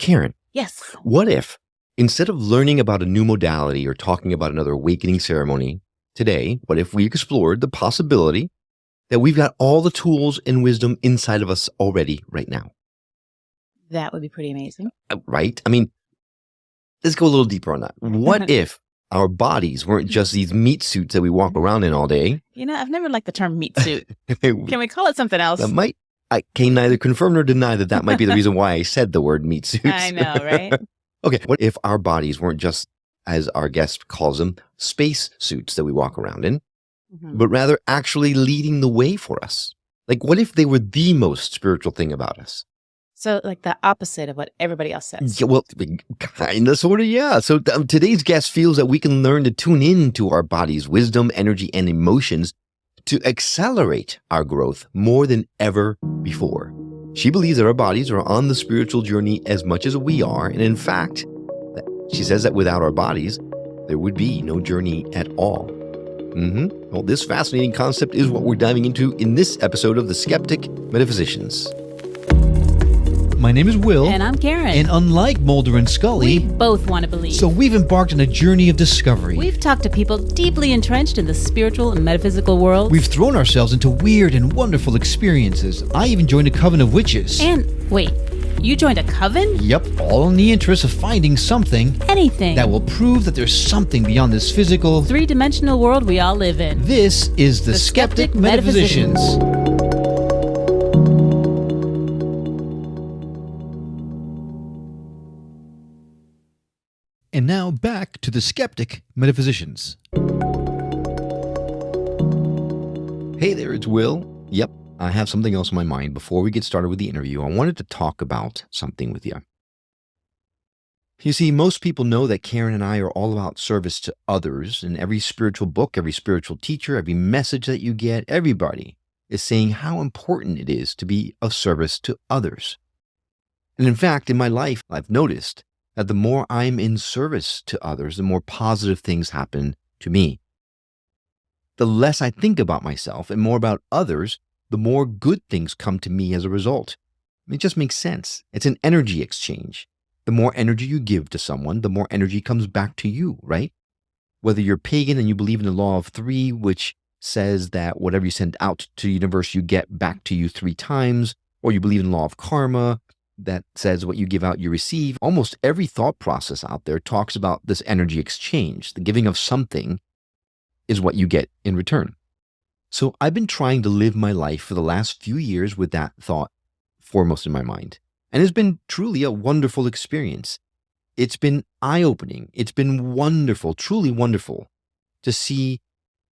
Karen, Yes. what if instead of learning about a new modality or talking about another awakening ceremony today, what if we explored the possibility that we've got all the tools and wisdom inside of us already right now? That would be pretty amazing. Right? I mean, let's go a little deeper on that. What if our bodies weren't just these meat suits that we walk around in all day? You know, I've never liked the term meat suit. Can we call it something else? I can neither confirm nor deny that might be the reason why I said the word meat suits. I know, right? Okay, what if our bodies weren't just, as our guest calls them, space suits that we walk around in, but rather actually leading the way for us? Like, what if they were the most spiritual thing about us? So, like the opposite of what everybody else says. Yeah, well, kind of, sort of, yeah. So today's guest feels that we can learn to tune into our body's wisdom, energy, and emotions to accelerate our growth more than ever before. She believes that our bodies are on the spiritual journey as much as we are. And in fact, she says that without our bodies, there would be no journey at all. Well, this fascinating concept is what we're diving into in this episode of The Skeptic Metaphysicians. My name is Will. And I'm Karen. And unlike Mulder and Scully, we both want to believe. So we've embarked on a journey of discovery. We've talked to people deeply entrenched in the spiritual and metaphysical world. We've thrown ourselves into weird and wonderful experiences. I even joined a coven of witches. And wait, you joined a coven? Yep, all in the interest of finding something. Anything. That will prove that there's something beyond this physical, three-dimensional world we all live in. This is the Skeptic Metaphysicians. And now back to the Skeptic Metaphysicians. Hey there, it's Will. Yep, I have something else in my mind. Before we get started with the interview, I wanted to talk about something with you. You see, most people know that Karen and I are all about service to others, and every spiritual book, every spiritual teacher, every message that you get, everybody is saying how important it is to be of service to others. And in fact, in my life, I've noticed that the more I'm in service to others, the more positive things happen to me. The less I think about myself and more about others, the more good things come to me as a result. It just makes sense. It's an energy exchange. The more energy you give to someone, the more energy comes back to you, right? Whether you're pagan and you believe in the law of three, which says that whatever you send out to the universe, you get back to you 3 times, or you believe in the law of karma, that says what you give out, you receive. Almost every thought process out there talks about this energy exchange. The giving of something is what you get in return. So I've been trying to live my life for the last few years with that thought foremost in my mind. And it's been truly a wonderful experience. It's been eye-opening. It's been wonderful, truly wonderful to see,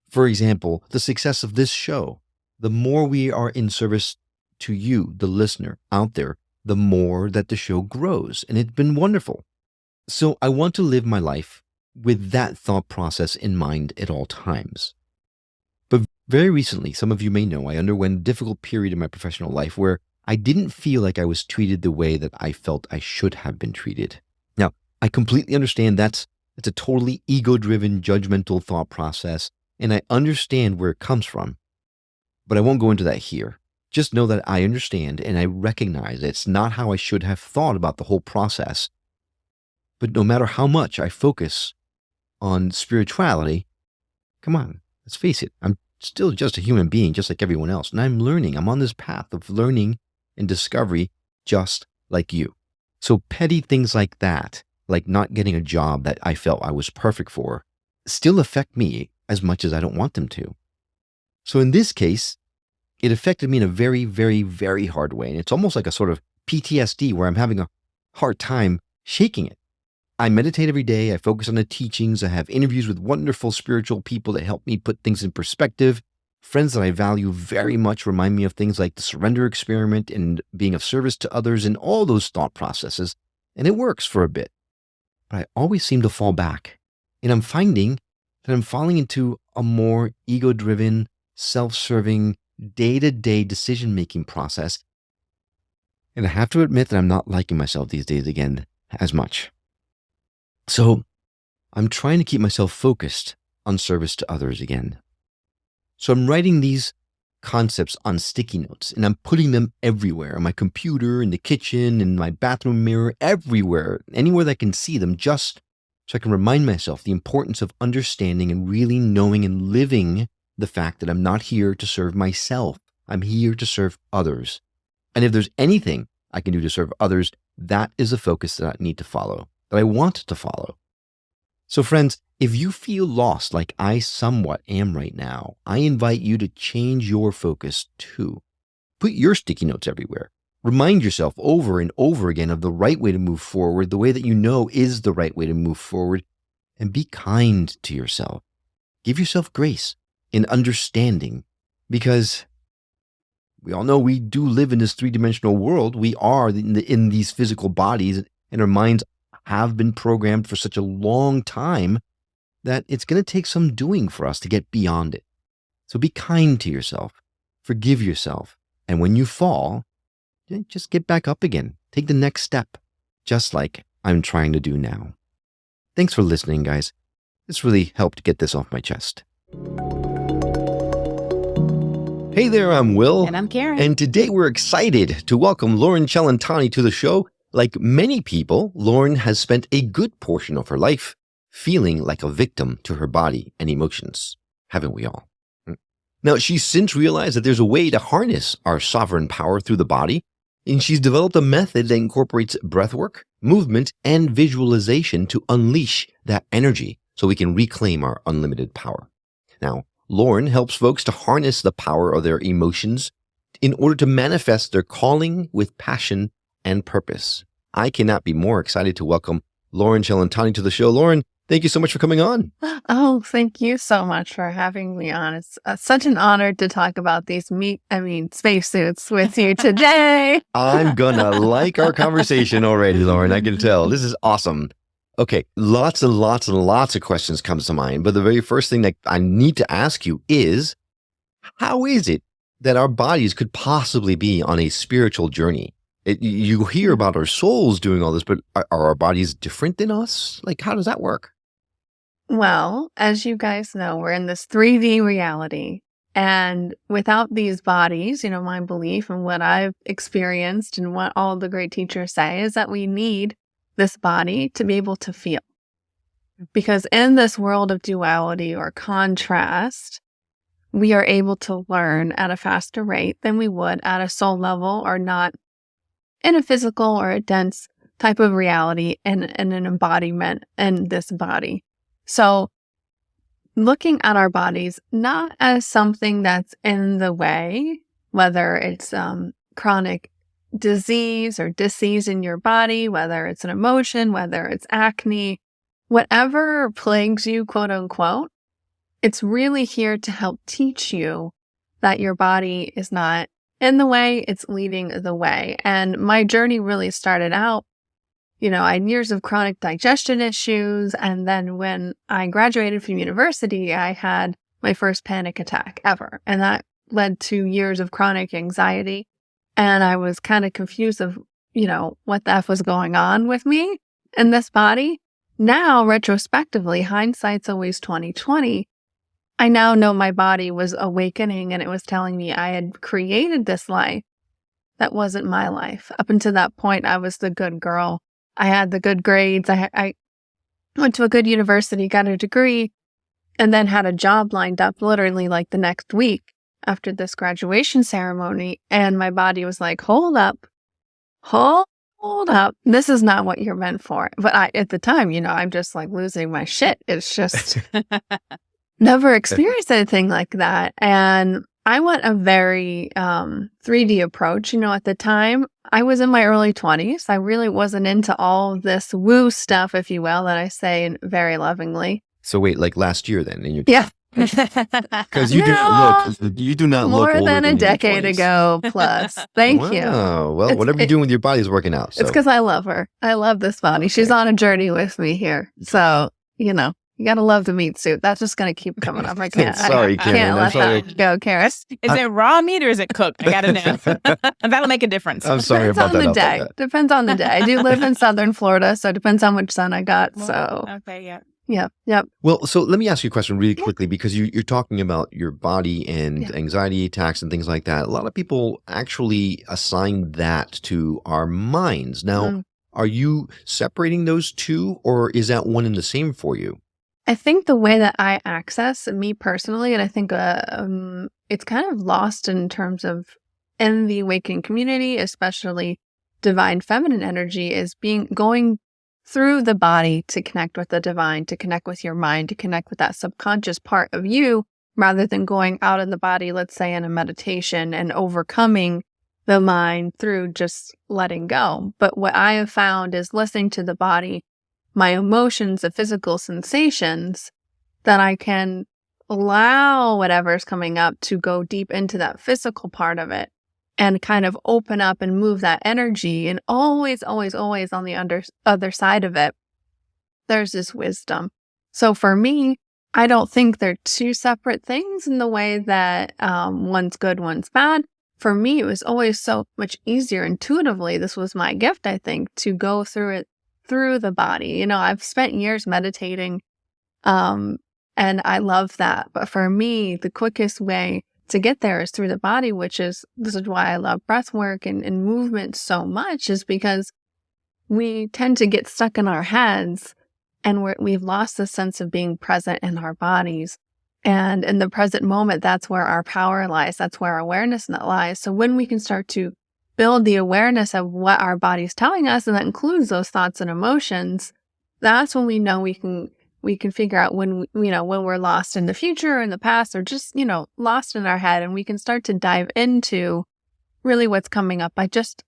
for example, the success of this show. The more we are in service to you, the listener out there, the more that the show grows. And it's been wonderful. So I want to live my life with that thought process in mind at all times. But very recently, some of you may know, I underwent a difficult period in my professional life where I didn't feel like I was treated the way that I felt I should have been treated. Now, I completely understand it's a totally ego-driven, judgmental thought process, and I understand where it comes from. But I won't go into that here. Just know that I understand and I recognize it's not how I should have thought about the whole process. But no matter how much I focus on spirituality, come on, let's face it, I'm still just a human being, just like everyone else. And I'm learning. I'm on this path of learning and discovery just like you. So petty things like that, like not getting a job that I felt I was perfect for, still affect me as much as I don't want them to. So in this case, it affected me in a very, very, very hard way. And it's almost like a sort of PTSD where I'm having a hard time shaking it. I meditate every day. I focus on the teachings. I have interviews with wonderful spiritual people that help me put things in perspective. Friends that I value very much remind me of things like the surrender experiment and being of service to others and all those thought processes. And it works for a bit. But I always seem to fall back. And I'm finding that I'm falling into a more ego-driven, self-serving, day-to-day decision-making process. And I have to admit that I'm not liking myself these days again as much. So I'm trying to keep myself focused on service to others again. So I'm writing these concepts on sticky notes, and I'm putting them everywhere, on my computer, in the kitchen, in my bathroom mirror, everywhere, anywhere that I can see them, just so I can remind myself the importance of understanding and really knowing and living the fact that I'm not here to serve myself. I'm here to serve others. And if there's anything I can do to serve others, that is a focus that I need to follow, that I want to follow. So friends, if you feel lost like I somewhat am right now, I invite you to change your focus too. Put your sticky notes everywhere. Remind yourself over and over again of the right way to move forward, the way that you know is the right way to move forward, and be kind to yourself. Give yourself grace and understanding, because we all know we do live in this three-dimensional world. We are in these physical bodies, and our minds have been programmed for such a long time that it's going to take some doing for us to get beyond it. So be kind to yourself, forgive yourself, and when you fall, just get back up again. Take the next step, just like I'm trying to do now. Thanks for listening, guys. This really helped get this off my chest. Hey there, I'm Will. And I'm Karen. And today we're excited to welcome Loren Cellentani to the show. Like many people, Loren has spent a good portion of her life feeling like a victim to her body and emotions. Haven't we all? Now, she's since realized that there's a way to harness our sovereign power through the body, and she's developed a method that incorporates breathwork, movement, and visualization to unleash that energy so we can reclaim our unlimited power. Now, Loren helps folks to harness the power of their emotions in order to manifest their calling with passion and purpose. I cannot be more excited to welcome Loren Cellentani to the show. Loren, thank you so much for coming on. Oh, thank you so much for having me on. It's such an honor to talk about these spacesuits with you today. I'm gonna like our conversation already, Loren. I can tell. This is awesome. Okay, lots and lots and lots of questions comes to mind, but the very first thing that I need to ask you is, how is it that our bodies could possibly be on a spiritual journey? You hear about our souls doing all this, but are our bodies different than us? Like, how does that work? Well, as you guys know, we're in this 3D reality. And without these bodies, my belief and what I've experienced and what all the great teachers say is that we need this body to be able to feel. Because in this world of duality or contrast, we are able to learn at a faster rate than we would at a soul level, or not in a physical or a dense type of reality and an embodiment in this body. So looking at our bodies not as something that's in the way, whether it's chronic disease or disease in your body, whether it's an emotion, whether it's acne, whatever plagues you, quote unquote, it's really here to help teach you that your body is not in the way, it's leading the way. And my journey really started out, I had years of chronic digestion issues. And then when I graduated from university, I had my first panic attack ever. And that led to years of chronic anxiety. And I was kind of confused of, what the F was going on with me in this body. Now, retrospectively, hindsight's always 20/20. I now know my body was awakening and it was telling me I had created this life that wasn't my life. Up until that point, I was the good girl. I had the good grades. I went to a good university, got a degree, and then had a job lined up literally like the next week after this graduation ceremony. And my body was like, hold up. This is not what you're meant for. But at the time, I'm just like losing my shit. It's just never experienced anything like that. And I went a very 3D approach. At the time, I was in my early 20s. I really wasn't into all this woo stuff, if you will, that I say very lovingly. So wait, like last year then? Yeah. Because you do not look more older than a decade 20s. ago plus. Thank you. Well, whatever you're doing with your body is working out. So. It's because I love her. I love this body. She's on a journey with me here. So, you got to love the meat suit. That's just going to keep coming up. I can't. Sorry, Karen. I can't let that go, Karen. Is it raw meat or is it cooked? I got to know. And that'll make a difference. I'm sorry about that. Depends on the day. Depends on the day. I do live in Southern Florida, so it depends how much sun I got. So, okay, yeah. Yep. Yep. Well, so let me ask you a question really Yeah. quickly because you're talking about your body and Yeah. anxiety attacks and things like that. A lot of people actually assign that to our minds. Now, Mm. are you separating those two, or is that one and the same for you? I think the way that I access me personally, and I think it's kind of lost in terms of in the awakening community, especially divine feminine energy, is going through the body to connect with the divine, to connect with your mind, to connect with that subconscious part of you, rather than going out of the body, let's say in a meditation and overcoming the mind through just letting go. But what I have found is listening to the body, my emotions, the physical sensations, that I can allow whatever's coming up to go deep into that physical part of it and kind of open up and move that energy. And always, always, always on the other side of it, there's this wisdom. So for me, I don't think they're two separate things in the way that one's good, one's bad. For me, it was always so much easier intuitively. This was my gift, I think, to go through it through the body. You know, I've spent years meditating, and I love that. But for me, the quickest way to get there is through the body, this is why I love breath work and movement so much, is because we tend to get stuck in our heads and we've lost the sense of being present in our bodies. And in the present moment, that's where our power lies. That's where our awareness lies. So when we can start to build the awareness of what our body's telling us, and that includes those thoughts and emotions, that's when we know we can figure out when we're lost in the future or in the past, or just, lost in our head, and we can start to dive into really what's coming up by just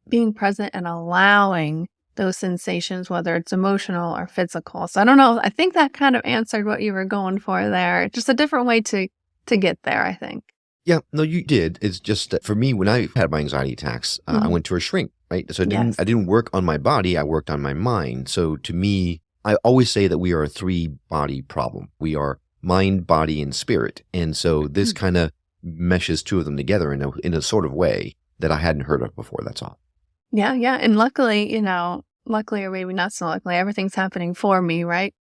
being present and allowing those sensations, whether it's emotional or physical. So I don't know. I think that kind of answered what you were going for there. Just a different way to get there, I think. Yeah, no, you did. It's just that for me, when I had my anxiety attacks, I went to a shrink, right? So Yes. I didn't work on my body. I worked on my mind. So to me, I always say that we are a three-body problem. We are mind, body, and spirit. And so this kind of meshes two of them together in a sort of way that I hadn't heard of before. That's all. Yeah, yeah. And luckily, or maybe not so luckily, everything's happening for me, right?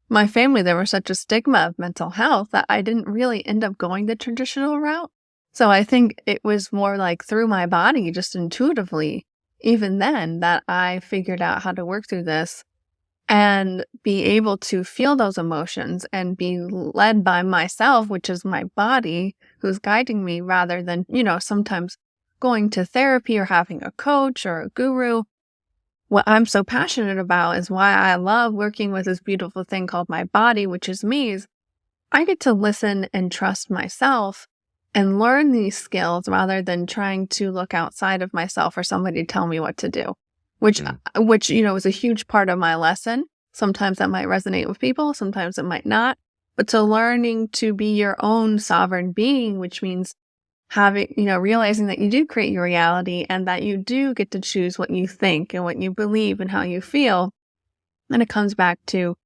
My family, there was such a stigma of mental health that I didn't really end up going the traditional route. So I think it was more like through my body, just intuitively, even then, that I figured out how to work through this and be able to feel those emotions and be led by myself, which is my body who's guiding me, rather than, sometimes going to therapy or having a coach or a guru. What I'm so passionate about is why I love working with this beautiful thing called my body, which is me, is I get to listen and trust myself and learn these skills rather than trying to look outside of myself for somebody to tell me what to do, which is a huge part of my lesson. Sometimes that might resonate with people, sometimes it might not. But to learning to be your own sovereign being, which means realizing that you do create your reality and that you do get to choose what you think and what you believe and how you feel. And it comes back to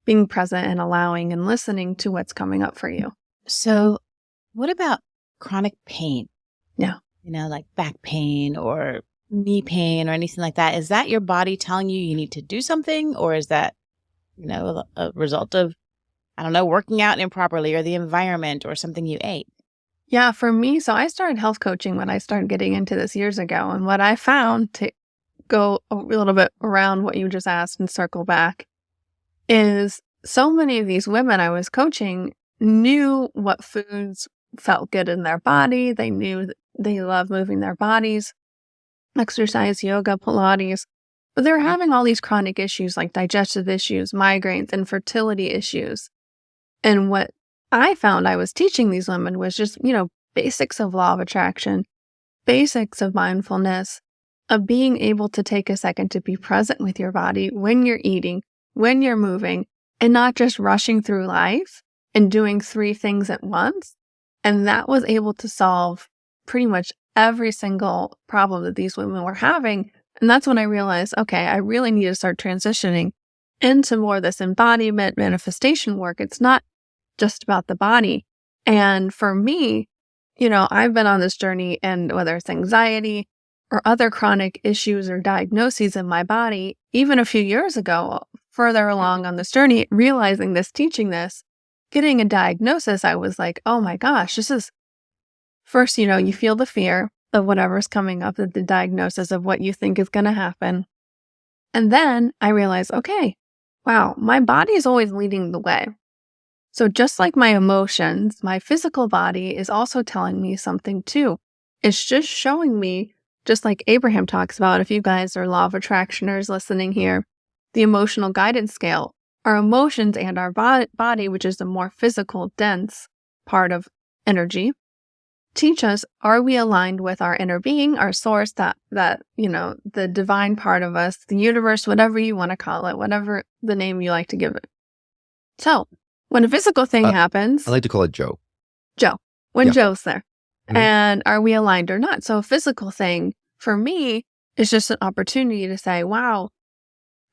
being present and allowing and listening to what's coming up for you. So, what about chronic pain? Yeah. Like back pain or knee pain or anything like that. Is that your body telling you need to do something? Or is that, a result of, working out improperly or the environment or something you ate? Yeah, for me, so I started health coaching when I started getting into this years ago. And what I found, to go a little bit around what you just asked and circle back, is so many of these women I was coaching knew what foods felt good in their body. They knew that they love moving their bodies, exercise, yoga, Pilates, but they were having all these chronic issues like digestive issues, migraines, infertility issues. And what I found I was teaching these women was just, basics of law of attraction, basics of mindfulness, of being able to take a second to be present with your body when you're eating, when you're moving, and not just rushing through life and doing 3 things at once. And that was able to solve pretty much every single problem that these women were having. And that's when I realized, okay, I really need to start transitioning into more of this embodiment manifestation work. It's not just about the body. And for me, I've been on this journey, and whether it's anxiety or other chronic issues or diagnoses in my body, even a few years ago, further along on this journey, realizing this, teaching this, getting a diagnosis, I was like, oh my gosh, this is first, you feel the fear of whatever's coming up, the diagnosis of what you think is going to happen. And then I realized, okay, wow, my body is always leading the way. So just like my emotions, my physical body is also telling me something too. It's just showing me, just like Abraham talks about, if you guys are law of attractioners listening here, the emotional guidance scale, our emotions and our body, which is the more physical, dense part of energy, teach us, are we aligned with our inner being, our source, that the divine part of us, the universe, whatever you want to call it, whatever the name you like to give it. So when a physical thing happens, I like to call it Joe. When Yeah. Joe's there, Mhm. and are we aligned or not? So a physical thing for me is just an opportunity to say, wow,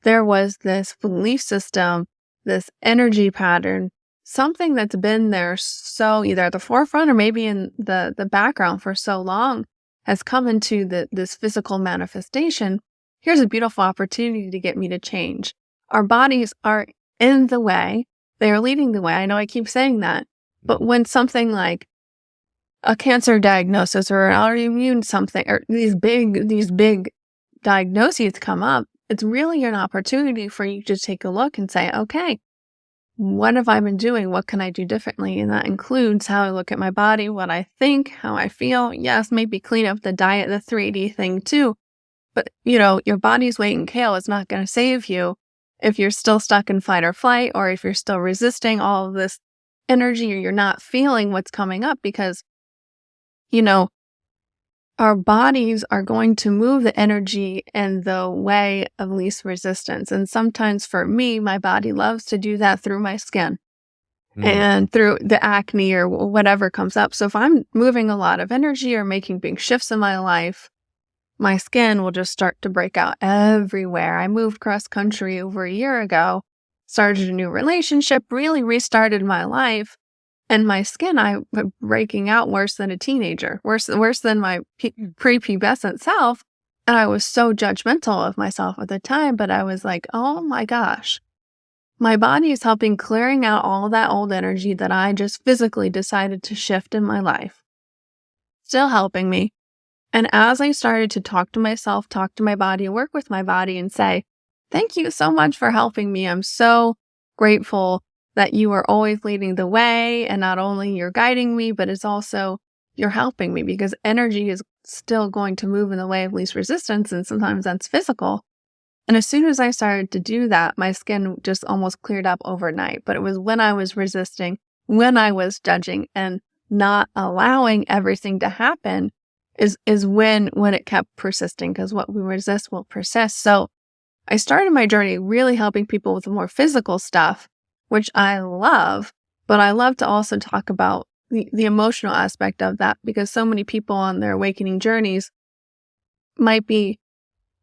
there was this belief system, this energy pattern, something that's been there so either at the forefront or maybe in the background for so long has come into this physical manifestation. Here's a beautiful opportunity to get me to change. Our bodies are in the way. They are leading the way. I know I keep saying that. But when something like a cancer diagnosis or an autoimmune something, or these big diagnoses come up, it's really an opportunity for you to take a look and say, okay, what have I been doing? What can I do differently? And that includes how I look at my body, what I think, how I feel. Yes, maybe clean up the diet, the 3D thing too. But, your body's weight in kale is not going to save you if you're still stuck in fight or flight, or if you're still resisting all of this energy, or you're not feeling what's coming up, because, our bodies are going to move the energy in the way of least resistance. And sometimes for me, my body loves to do that through my skin and through the acne or whatever comes up. So if I'm moving a lot of energy or making big shifts in my life, my skin will just start to break out everywhere. I moved cross country over a year ago, started a new relationship, really restarted my life. And my skin, I was breaking out worse than a teenager, worse than my prepubescent self. And I was so judgmental of myself at the time, but I was like, oh my gosh, my body is helping clearing out all that old energy that I just physically decided to shift in my life. Still helping me. And as I started to talk to myself, talk to my body, work with my body and say, thank you so much for helping me. I'm so grateful that you are always leading the way, and not only you're guiding me, but it's also you're helping me, because energy is still going to move in the way of least resistance, and sometimes that's physical. And as soon as I started to do that, my skin just almost cleared up overnight. But it was when I was resisting, when I was judging and not allowing everything to happen is when it kept persisting, because what we resist will persist. So I started my journey really helping people with the more physical stuff, which I love, but I love to also talk about the emotional aspect of that, because so many people on their awakening journeys might be,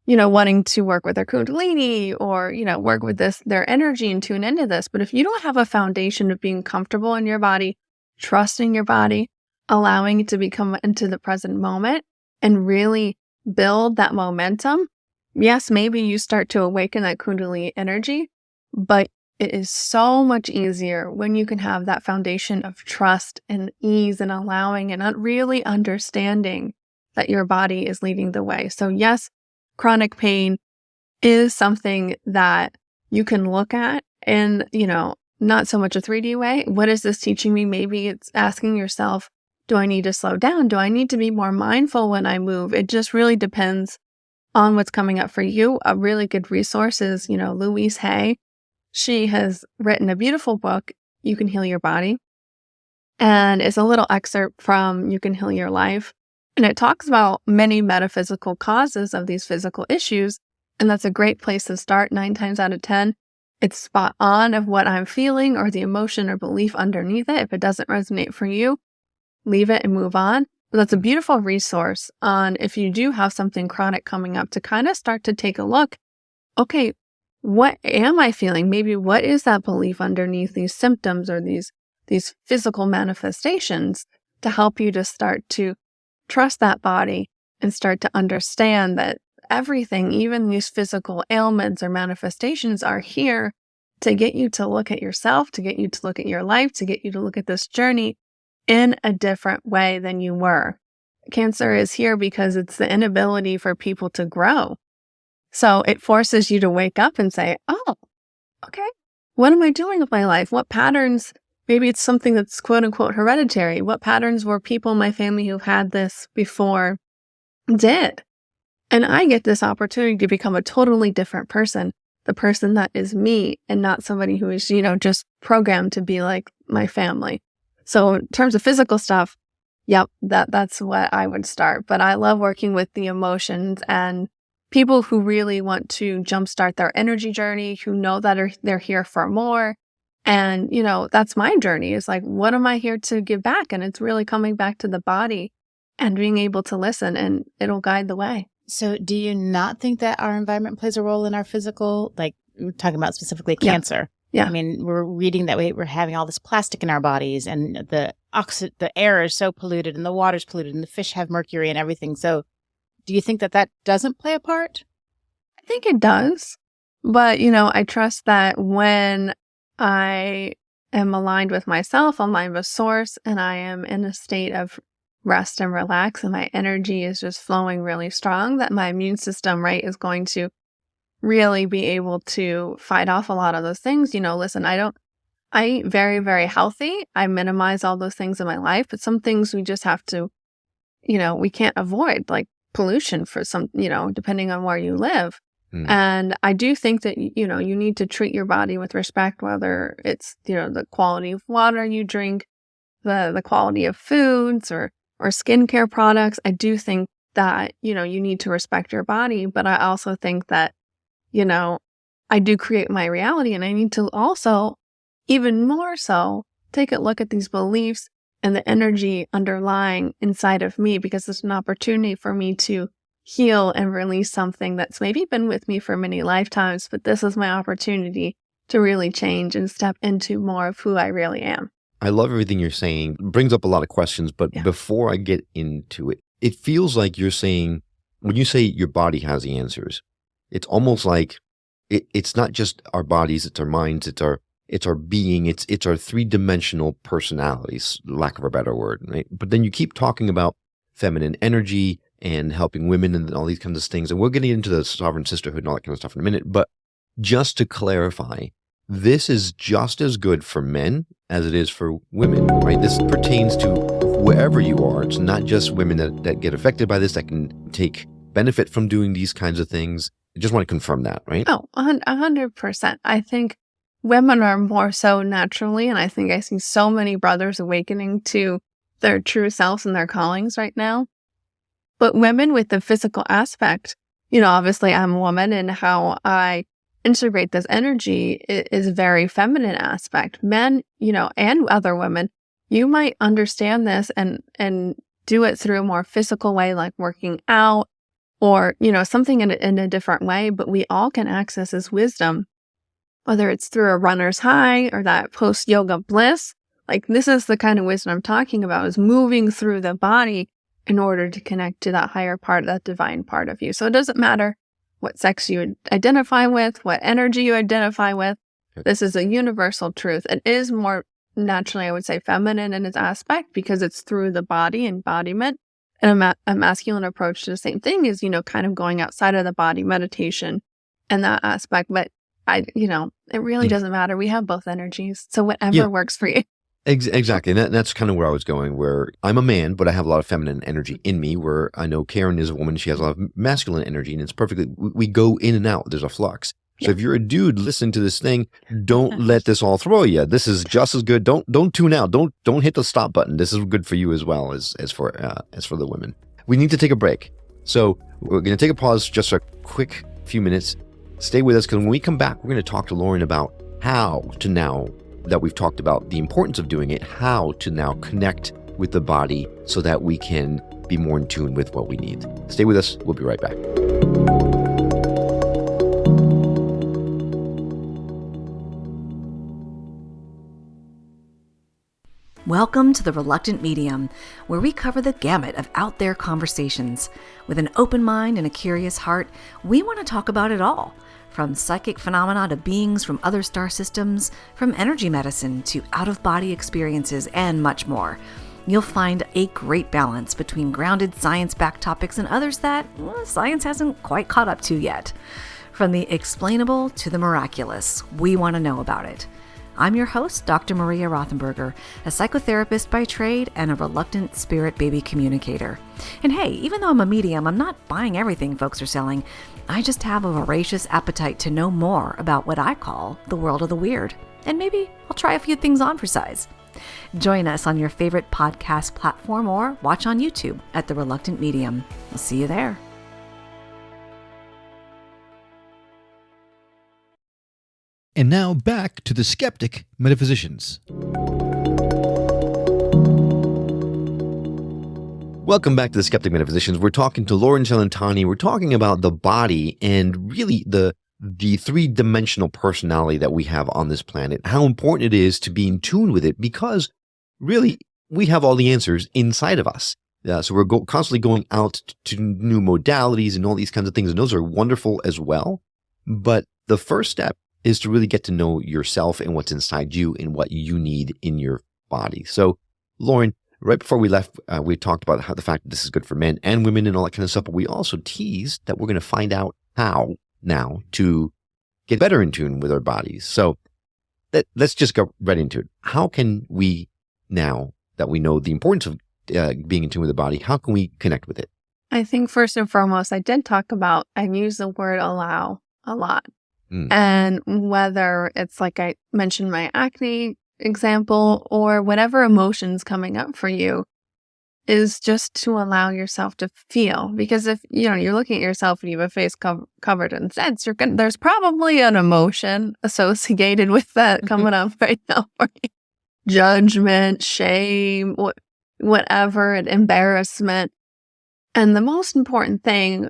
wanting to work with their kundalini or, work with their energy and tune into this. But if you don't have a foundation of being comfortable in your body, trusting your body, allowing it to become into the present moment and really build that momentum, yes, maybe you start to awaken that kundalini energy, but it is so much easier when you can have that foundation of trust and ease and allowing and really understanding that your body is leading the way. So yes, chronic pain is something that you can look at in, not so much a 3D way. What is this teaching me? Maybe it's asking yourself, do I need to slow down? Do I need to be more mindful when I move? It just really depends on what's coming up for you. A really good resource is, Louise Hay. She has written a beautiful book, You Can Heal Your Body, and it's a little excerpt from You Can Heal Your Life. And it talks about many metaphysical causes of these physical issues. And that's a great place to start. 9 times out of 10, it's spot on of what I'm feeling or the emotion or belief underneath it. If it doesn't resonate for you, leave it and move on. But that's a beautiful resource on if you do have something chronic coming up, to kind of start to take a look. Okay, what am I feeling? Maybe what is that belief underneath these symptoms or these physical manifestations, to help you to start to trust that body and start to understand that everything, even these physical ailments or manifestations, are here to get you to look at yourself, to get you to look at your life, to get you to look at this journey in a different way than you were. Cancer is here because it's the inability for people to grow. So it forces you to wake up and say, oh, okay, what am I doing with my life? What patterns, maybe it's something that's quote unquote hereditary. What patterns were people in my family who've had this before did? And I get this opportunity to become a totally different person, the person that is me and not somebody who is, just programmed to be like my family. So in terms of physical stuff, yep, that's what I would start. But I love working with the emotions and people who really want to jumpstart their energy journey, who know that they're here for more. And, that's my journey, is like, what am I here to give back? And it's really coming back to the body and being able to listen, and it'll guide the way. So do you not think that our environment plays a role in our physical, like we're talking about specifically cancer? Yeah. I mean, we're reading that we're having all this plastic in our bodies, and the air is so polluted, and the water's polluted, and the fish have mercury and everything. So do you think that doesn't play a part? I think it does. But, I trust that when I am aligned with myself, aligned with source, and I am in a state of rest and relax, and my energy is just flowing really strong, that my immune system, right, is going to really be able to fight off a lot of those things. Listen, I eat very, very healthy. I minimize all those things in my life, but some things we just have to, we can't avoid, like pollution for some, depending on where you live. And I do think that, you need to treat your body with respect, whether it's, the quality of water you drink, the quality of foods or skincare products. I do think that, you need to respect your body, but I also think that, I do create my reality, and I need to also, even more so, take a look at these beliefs and the energy underlying inside of me, because it's an opportunity for me to heal and release something that's maybe been with me for many lifetimes, but this is my opportunity to really change and step into more of who I really am. I love everything you're saying. It brings up a lot of questions, but before I get into it, it feels like you're saying, when you say your body has the answers, it's almost like it's not just our bodies, it's our minds, it's our being, it's our three-dimensional personalities, lack of a better word, right? But then you keep talking about feminine energy and helping women and all these kinds of things, and we're getting into the sovereign sisterhood and all that kind of stuff in a minute. But just to clarify, this is just as good for men as it is for women, right? This pertains to wherever you are. It's not just women that get affected by this, that can take benefit from doing these kinds of things. I just want to confirm that, right? Oh, 100%. I think women are more so naturally, and I think I see so many brothers awakening to their true selves and their callings right now. But women with the physical aspect, obviously I'm a woman, and how I integrate this energy is very feminine aspect. Men, and other women, you might understand this and do it through a more physical way, like working out or, something in a different way. But we all can access this wisdom, whether it's through a runner's high or that post-yoga bliss. Like, this is the kind of wisdom I'm talking about, is moving through the body in order to connect to that higher part, that divine part of you. So it doesn't matter what sex you identify with, what energy you identify with. This is a universal truth. It is more naturally, I would say, feminine in its aspect, because it's through the body, embodiment. And a masculine approach to the same thing is, kind of going outside of the body, meditation, and that aspect. But it really doesn't matter. We have both energies. So whatever works for you. Exactly. And that's kind of where I was going, where I'm a man, but I have a lot of feminine energy in me, where I know Karen is a woman. She has a lot of masculine energy, and it's perfectly, we go in and out. There's a flux. So if you're a dude listening to this thing, don't let this all throw you. This is just as good. Don't tune out. Don't hit the stop button. This is good for you as well as for the women. We need to take a break. So we're going to take a pause, just a quick few minutes. Stay with us, because when we come back, we're going to talk to Loren about how to, now that we've talked about the importance of doing it, how to now connect with the body so that we can be more in tune with what we need. Stay with us. We'll be right back. Welcome to The Reluctant Medium, where we cover the gamut of out there conversations. With an open mind and a curious heart, we want to talk about it all. From psychic phenomena to beings from other star systems, from energy medicine to out-of-body experiences, and much more. You'll find a great balance between grounded science-backed topics and others that science hasn't quite caught up to yet. From the explainable to the miraculous, we want to know about it. I'm your host, Dr. Maria Rothenberger, a psychotherapist by trade and a reluctant spirit baby communicator. And hey, even though I'm a medium, I'm not buying everything folks are selling. I just have a voracious appetite to know more about what I call the world of the weird. And maybe I'll try a few things on for size. Join us on your favorite podcast platform or watch on YouTube at The Reluctant Medium. We'll see you there. And now back to the skeptic metaphysicians. Welcome back to the Skeptic Metaphysicians. We're talking to Loren Cellentani. We're talking about the body and really the three-dimensional personality that we have on this planet, how important it is to be in tune with it, because really we have all the answers inside of us. So we're constantly going out to new modalities and all these kinds of things, and those are wonderful as well. But the first step is to really get to know yourself and what's inside you and what you need in your body. So, Loren, right before we left, we talked about how the fact that this is good for men and women and all that kind of stuff, but we also teased that we're going to find out how now to get better in tune with our bodies. So let's just go right into it. How can we, now that we know the importance of being in tune with the body, how can we connect with it? I think first and foremost, I've used the word allow a lot. And whether it's like I mentioned my acne example or whatever emotions coming up for you is just to allow yourself to feel. Because if you're looking at yourself and you have a face covered in zits, there's probably an emotion associated with that coming up right now for you. Judgment, shame, whatever, and embarrassment. And the most important thing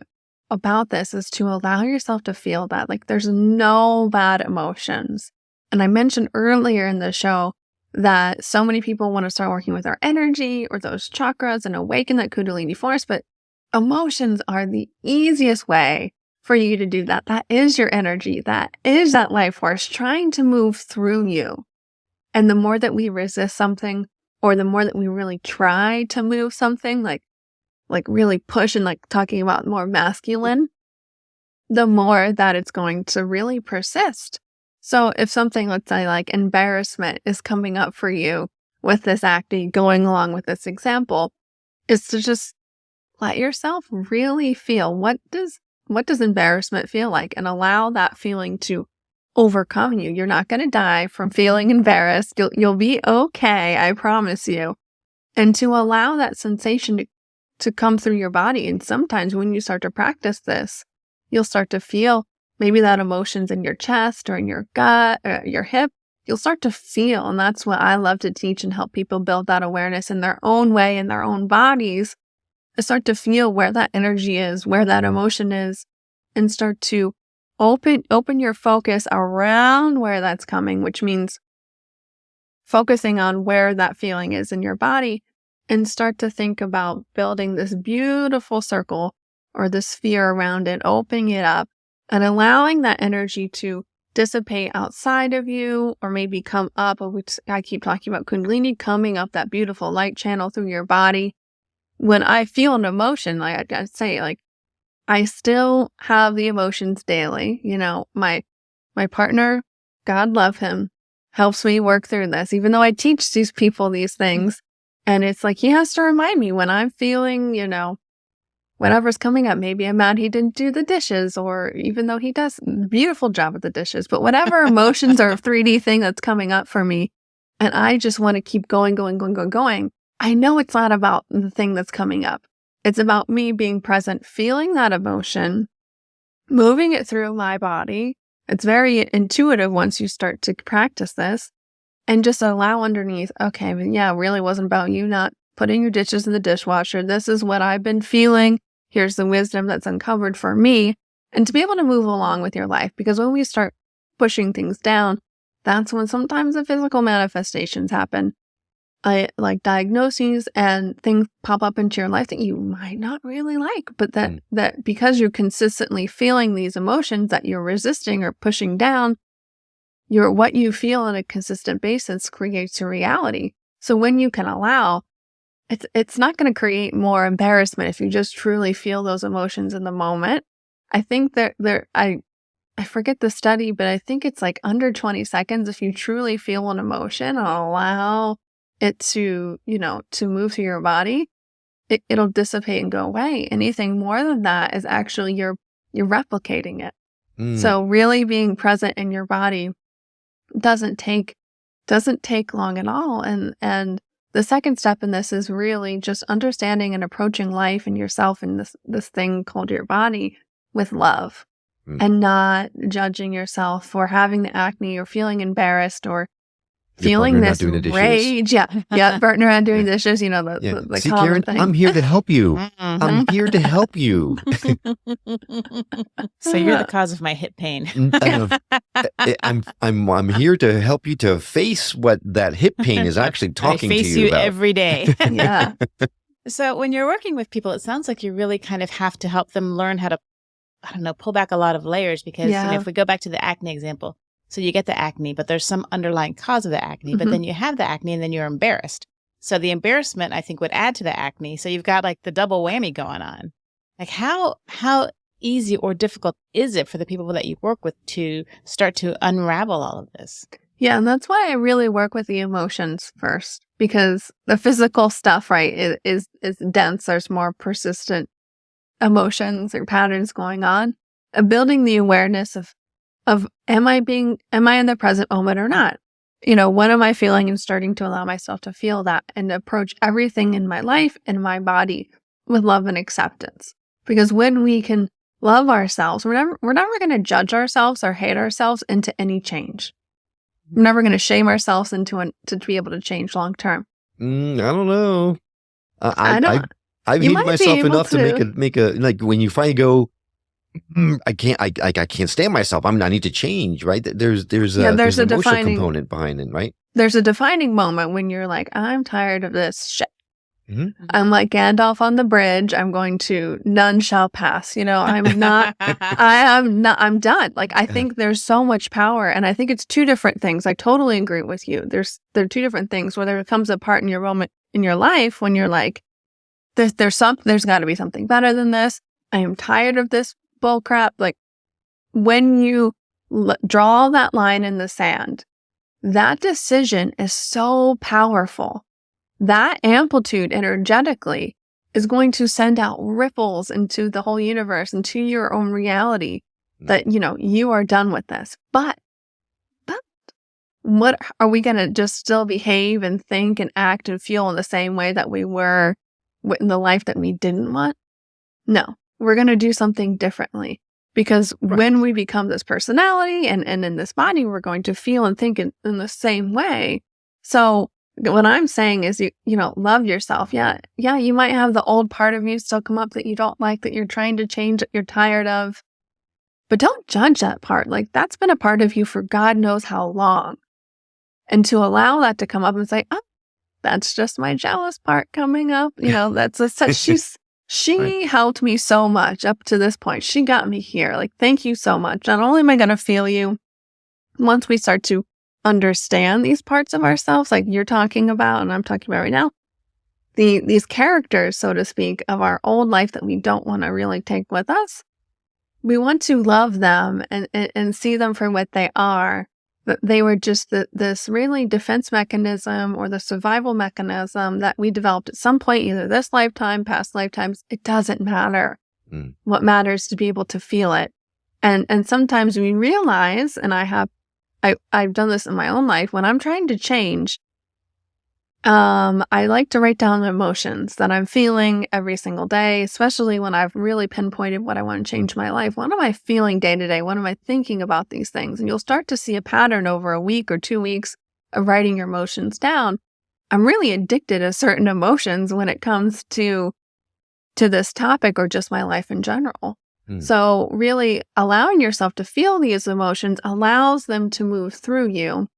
about this is to allow yourself to feel that. Like, there's no bad emotions. And I mentioned earlier in the show that so many people want to start working with our energy or those chakras and awaken that Kundalini force, but emotions are the easiest way for you to do that. That is your energy. That is that life force trying to move through you. And the more that we resist something, or the more that we really try to move something, like really push and like talking about more masculine, the more that it's going to really persist. So if something, let's say like embarrassment is coming up for you with this acne, going along with this example, is to just let yourself really feel what does embarrassment feel like, and allow that feeling to overcome you. You're not going to die from feeling embarrassed. You'll be okay, I promise you. And to allow that sensation to come through your body. And sometimes when you start to practice this, you'll start to feel maybe that emotions in your chest or in your gut or your hip. You'll start to feel, and that's what I love to teach and help people build that awareness in their own way, in their own bodies. Start to feel where that energy is, where that emotion is, and start to open your focus around where that's coming, which means focusing on where that feeling is in your body. And start to think about building this beautiful circle or the sphere around it, opening it up and allowing that energy to dissipate outside of you, or maybe come up, which I keep talking about Kundalini, coming up that beautiful light channel through your body. When I feel an emotion, like I gotta say, like I still have the emotions daily. My partner, God love him, helps me work through this, even though I teach these people these things. And it's like he has to remind me when I'm feeling, whatever's coming up. Maybe I'm mad he didn't do the dishes, or even though he does a beautiful job with the dishes, but whatever emotions or 3D thing that's coming up for me, and I just want to keep going. I know it's not about the thing that's coming up. It's about me being present, feeling that emotion, moving it through my body. It's very intuitive once you start to practice this. And just allow underneath, okay, but yeah, it really wasn't about you not putting your dishes in the dishwasher. This is what I've been feeling. Here's the wisdom that's uncovered for me. And to be able to move along with your life. Because when we start pushing things down, that's when sometimes the physical manifestations happen. like diagnoses and things pop up into your life that you might not really like, but that because you're consistently feeling these emotions that you're resisting or pushing down, what you feel on a consistent basis creates a reality. So when you can allow, it's not going to create more embarrassment if you just truly feel those emotions in the moment. I think I forget the study, but I think it's like under 20 seconds if you truly feel an emotion and allow it to move through your body, it'll dissipate and go away. Anything more than that is actually you're replicating it. So really being present in your body doesn't take long at all. And the second step in this is really just understanding and approaching life and yourself and this thing called your body with love and not judging yourself for having the acne or feeling embarrassed or feeling this rage. Yeah, partner on doing dishes, the See, common Karen, thing. I'm here to help you. I'm here to help you. So you're the cause of my hip pain. I'm here to help you to face what that hip pain is actually talking to you about. I face you every day. Yeah. So when you're working with people, it sounds like you really kind of have to help them learn how to, pull back a lot of layers because if we go back to the acne example, so you get the acne, but there's some underlying cause of the acne, but then you have the acne and then you're embarrassed. So the embarrassment, I think, would add to the acne. So you've got like the double whammy going on. Like how easy or difficult is it for the people that you work with to start to unravel all of this? Yeah, and that's why I really work with the emotions first, because the physical stuff, right, is dense. There's more persistent emotions or patterns going on. Building the awareness of am I in the present moment or not? What am I feeling, and starting to allow myself to feel that and approach everything in my life and my body with love and acceptance. Because when we can love ourselves, we're never going to judge ourselves or hate ourselves into any change. We're never going to shame ourselves to be able to change long term. I don't know. I've You hated might be myself able enough to make a like when you finally go, I can't stand myself. I need to change, right? There's an emotional component behind it, right? There's a defining moment when you're like, I'm tired of this shit. Mm-hmm. I'm like Gandalf on the bridge. I'm going to, none shall pass. I'm not, I'm done. Like, I think there's so much power, and I think it's two different things. I totally agree with you. There are two different things. Whether it comes apart in your moment in your life when you're like, there's got to be something better than this. I am tired of this bull crap. Like, when you draw that line in the sand, that decision is so powerful. That amplitude energetically is going to send out ripples into the whole universe, into your own reality, that, you are done with this. But what are we going to just still behave and think and act and feel in the same way that we were in the life that we didn't want? No, we're going to do something differently, because when we become this personality and in this body, we're going to feel and think in the same way. So what I'm saying is, love yourself. Yeah, you might have the old part of you still come up that you don't like, that you're trying to change, that you're tired of. But don't judge that part. Like, that's been a part of you for God knows how long. And to allow that to come up and say, oh, that's just my jealous part coming up. She helped me so much up to this point. She got me here. Like, thank you so much. Not only am I going to feel you, once we start to understand these parts of ourselves, like you're talking about and I'm talking about right now, these characters, so to speak, of our old life that we don't want to really take with us, we want to love them and see them for what they are. That they were just this really defense mechanism or the survival mechanism that we developed at some point, either this lifetime, past lifetimes. It doesn't matter. What matters is to be able to feel it. And sometimes we realize, and I've done this in my own life, when I'm trying to change, I like to write down the emotions that I'm feeling every single day, especially when I've really pinpointed what I want to change in my life. What am I feeling day to day? What am I thinking about these things? And you'll start to see a pattern over a week or 2 weeks of writing your emotions down. I'm really addicted to certain emotions when it comes to this topic or just my life in general. So really allowing yourself to feel these emotions allows them to move through you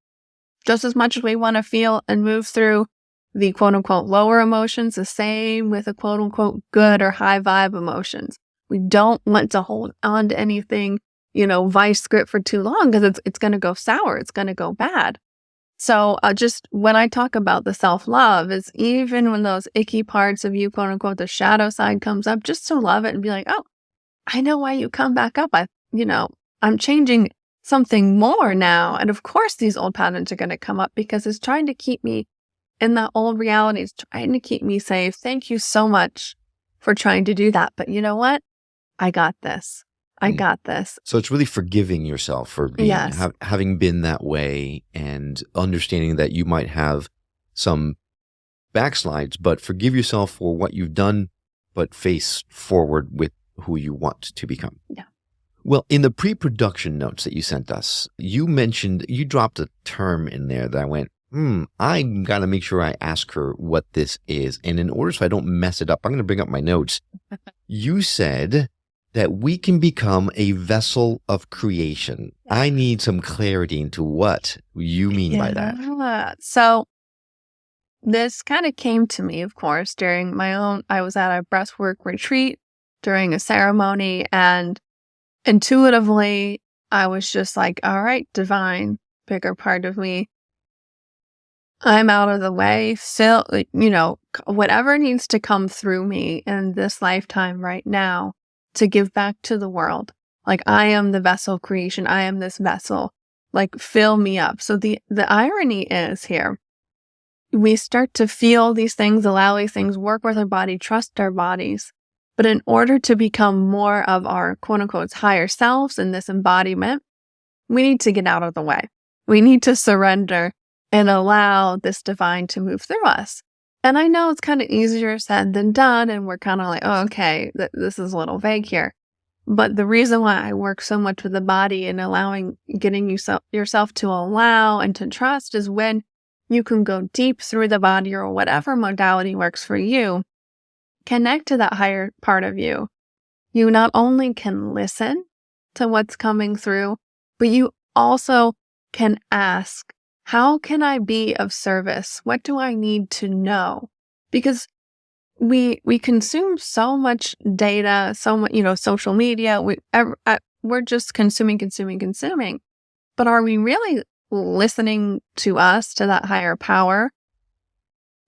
just as much as we want to feel and move through the quote unquote lower emotions, the same with the quote unquote good or high vibe emotions. We don't want to hold on to anything, vice grip for too long, because it's going to go sour. It's going to go bad. So just when I talk about the self-love, is even when those icky parts of you, quote unquote, the shadow side comes up, just to love it and be like, oh, I know why you come back up. I'm changing something more now. And of course, these old patterns are going to come up because it's trying to keep me in that old reality. It's trying to keep me safe. Thank you so much for trying to do that. But you know what? I got this. I got this. So it's really forgiving yourself for being, Yes. having been that way, and understanding that you might have some backslides, but forgive yourself for what you've done, but face forward with who you want to become. Yeah. Well, in the pre-production notes that you sent us, you dropped a term in there that I went, I got to make sure I ask her what this is. And in order so I don't mess it up, I'm going to bring up my notes. You said that we can become a vessel of creation. I need some clarity into what you mean by that. So this kind of came to me, of course, during I was at a breathwork retreat during a ceremony, and intuitively, I was just like, all right, divine, bigger part of me, I'm out of the way. Still, whatever needs to come through me in this lifetime right now to give back to the world. Like, I am the vessel of creation. I am this vessel. Like, fill me up. So the irony is here, we start to feel these things, allow these things, work with our body, trust our bodies. But in order to become more of our quote unquote higher selves in this embodiment, we need to get out of the way. We need to surrender and allow this divine to move through us. And I know it's kind of easier said than done, and we're kind of like, oh, okay, this is a little vague here. But the reason why I work so much with the body and getting yourself to allow and to trust is when you can go deep through the body or whatever modality works for you, connect to that higher part of you. You not only can listen to what's coming through, but you also can ask, how can I be of service? What do I need to know? Because we consume so much data, so much, social media. We're just consuming. But are we really listening to us, to that higher power?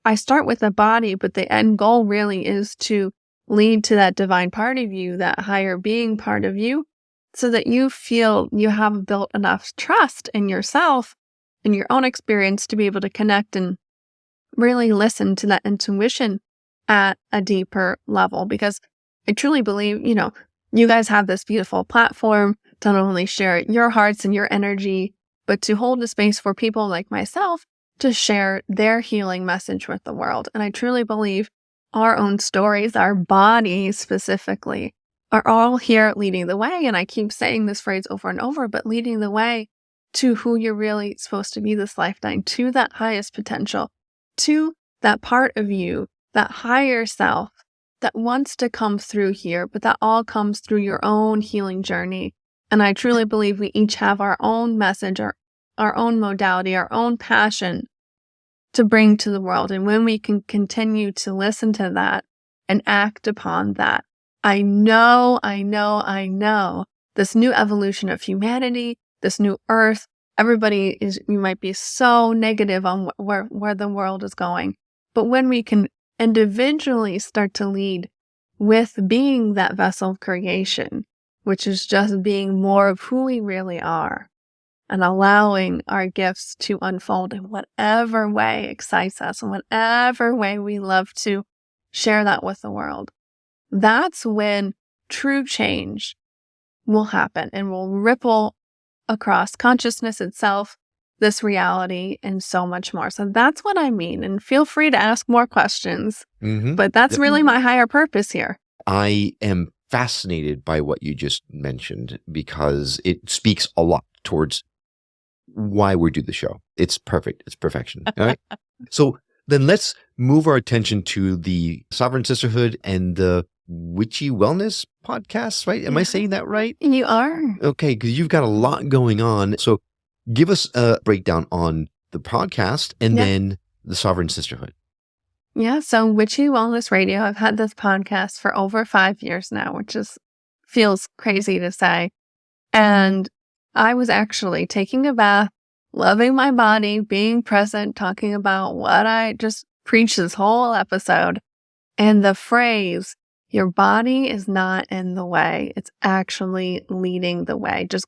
I start with the body, but the end goal really is to lead to that divine part of you, that higher being part of you, so that you feel you have built enough trust in yourself and your own experience to be able to connect and really listen to that intuition at a deeper level. Because I truly believe, you guys have this beautiful platform to not only share your hearts and your energy, but to hold a space for people like myself to share their healing message with the world. And I truly believe our own stories, our bodies specifically, are all here leading the way. And I keep saying this phrase over and over, but leading the way to who you're really supposed to be this lifetime, to that highest potential, to that part of you, that higher self that wants to come through here, but that all comes through your own healing journey. And I truly believe we each have our own message, our own modality, our own passion to bring to the world. And when we can continue to listen to that and act upon that, I know this new evolution of humanity, this new earth, you might be so negative on where the world is going. But when we can individually start to lead with being that vessel of creation, which is just being more of who we really are, and allowing our gifts to unfold in whatever way excites us, in whatever way we love to share that with the world, that's when true change will happen and will ripple across consciousness itself, this reality, and so much more. So that's what I mean. And feel free to ask more questions. But that's really my higher purpose here. I am fascinated by what you just mentioned because it speaks a lot towards why we do the show. It's perfect. It's perfection. All right. So then let's move our attention to the Sovereign Sisterhood and the Witchy Wellness podcast, right? Am I saying that right? You are. Okay, because you've got a lot going on. So give us a breakdown on the podcast and then the Sovereign Sisterhood. Yeah, so Witchy Wellness Radio, I've had this podcast for over 5 years now, which feels crazy to say. And I was actually taking a bath, loving my body, being present, talking about what I just preached this whole episode. And the phrase, your body is not in the way, it's actually leading the way, just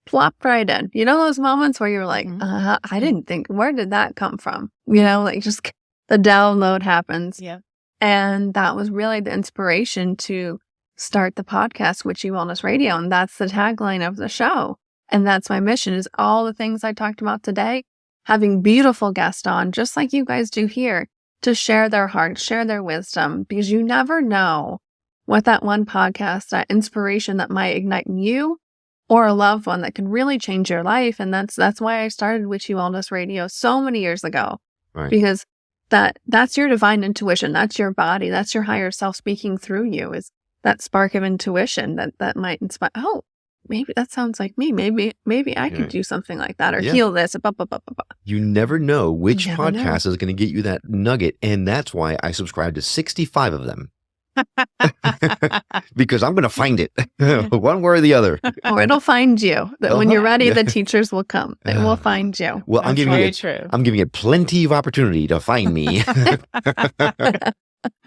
plopped right in. You know those moments where you're like, I didn't think, where did that come from? You know, like just the download happens. Yeah. And that was really the inspiration to start the podcast, Witchy Wellness Radio. And that's the tagline of the show. And that's my mission, is all the things I talked about today, having beautiful guests on, just like you guys do here, to share their hearts, share their wisdom, because you never know what that one podcast, that inspiration that might ignite in you or a loved one that can really change your life. And that's why I started Witchy Wellness Radio so many years ago, because that's your divine intuition. That's your body. That's your higher self speaking through you, is that spark of intuition that might inspire. Oh, maybe that sounds like me. Maybe I could do something like that, or heal this. You never know which podcast is going to get you that nugget. And that's why I subscribe to 65 of them. Because I'm going to find it one way or the other. Or it'll find you. When you're ready, the teachers will come. They will find you. Well, I'm giving it plenty of opportunity to find me.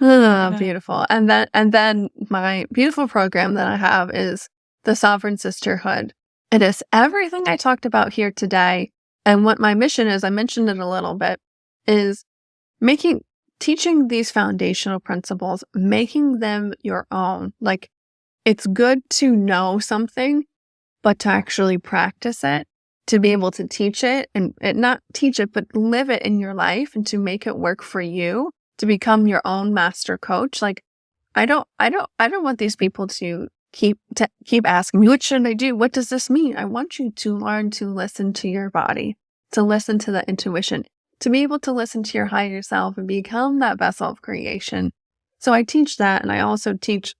Oh, beautiful. And then my beautiful program that I have is the Sovereign Sisterhood. It is everything I talked about here today. And what my mission is, I mentioned it a little bit, is teaching these foundational principles, making them your own. Like, it's good to know something, but to actually practice it, to be able to teach it, and not teach it, but live it in your life, and to make it work for you, to become your own master coach. Like, I don't want these people to keep asking me, what should I do? What does this mean? I want you to learn to listen to your body, to listen to the intuition, to be able to listen to your higher self and become that vessel of creation. So I teach that, and I also teach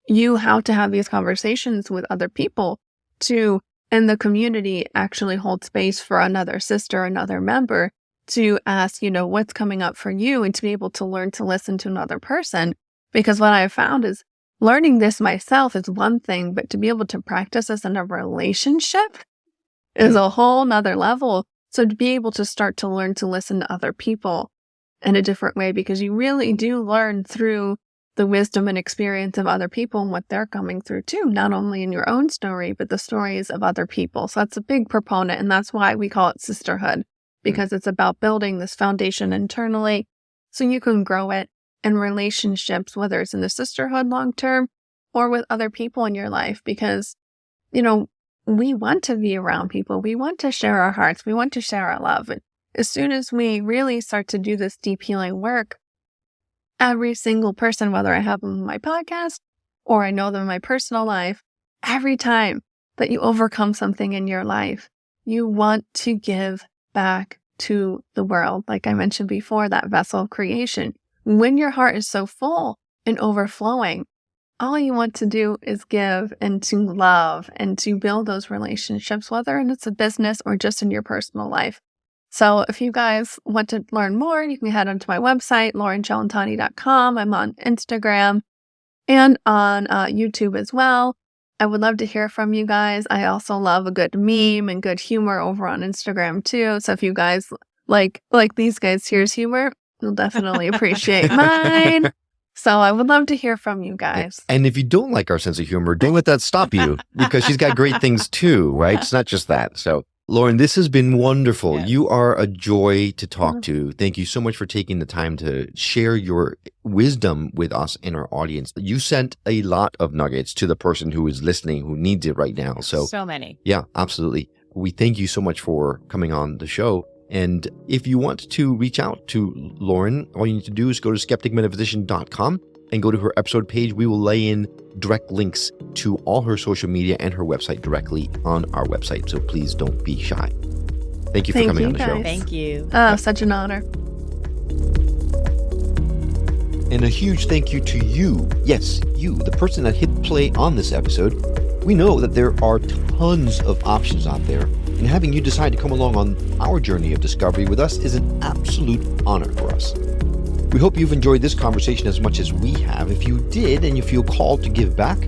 you how to have these conversations with other people, to, in the community, actually hold space for another sister, another member, to ask, what's coming up for you, and to be able to learn to listen to another person. Because what I've found is learning this myself is one thing, but to be able to practice this in a relationship is a whole nother level. So to be able to start to learn to listen to other people in a different way, because you really do learn through the wisdom and experience of other people and what they're coming through too, not only in your own story, but the stories of other people. So that's a big proponent, and that's why we call it sisterhood, because it's about building this foundation internally so you can grow it in relationships, whether it's in the sisterhood long-term or with other people in your life, because, we want to be around people. We want to share our hearts. We want to share our love. And as soon as we really start to do this deep healing work, every single person, whether I have them on my podcast or I know them in my personal life, every time that you overcome something in your life, you want to give back to the world. Like I mentioned before, that vessel of creation. When your heart is so full and overflowing, all you want to do is give and to love and to build those relationships, whether it's a business or just in your personal life. So if you guys want to learn more, you can head onto my website, lorencellentani.com. I'm on Instagram and on YouTube as well. I would love to hear from you guys. I also love a good meme and good humor over on Instagram too. So if you guys like these guys' here's humor, you'll definitely appreciate mine. So I would love to hear from you guys. And if you don't like our sense of humor, don't let that stop you, because she's got great things too, right? It's not just that. So Loren, this has been wonderful. Yeah. You are a joy to talk to. Thank you so much for taking the time to share your wisdom with us and our audience. You sent a lot of nuggets to the person who is listening, who needs it right now. So many. Yeah, absolutely. We thank you so much for coming on the show. And if you want to reach out to Loren, all you need to do is go to skepticmetaphysician.com and go to her episode page. We will lay in direct links to all her social media and her website directly on our website. So please don't be shy. Thank you for coming on the show. Thank you. Oh, such an honor. And a huge thank you to you. Yes, you, the person that hit play on this episode. We know that there are tons of options out there, and having you decide to come along on our journey of discovery with us is an absolute honor for us. We hope you've enjoyed this conversation as much as we have. If you did and you feel called to give back,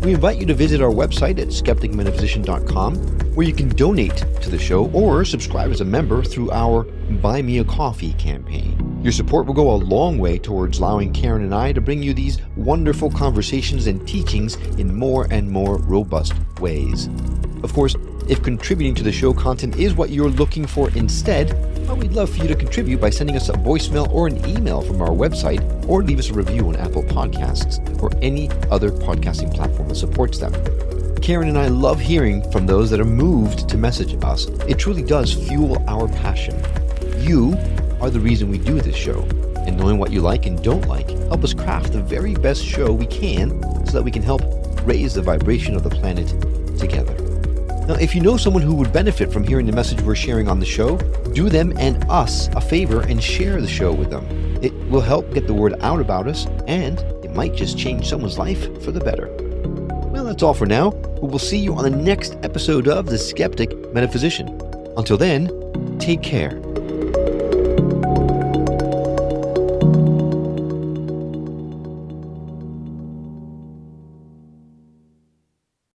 we invite you to visit our website at skepticmetaphysician.com, where you can donate to the show or subscribe as a member through our Buy Me a Coffee campaign. Your support will go a long way towards allowing Karen and I to bring you these wonderful conversations and teachings in more and more robust ways. Of course, if contributing to the show content is what you're looking for instead, we'd love for you to contribute by sending us a voicemail or an email from our website, or leave us a review on Apple Podcasts or any other podcasting platform that supports them. Karen and I love hearing from those that are moved to message us. It truly does fuel our passion. You are the reason we do this show, and knowing what you like and don't like help us craft the very best show we can so that we can help raise the vibration of the planet together. Now, if you know someone who would benefit from hearing the message we're sharing on the show, do them and us a favor and share the show with them. It will help get the word out about us, and it might just change someone's life for the better. Well, that's all for now, but we'll see you on the next episode of The Skeptic Metaphysician. Until then, take care.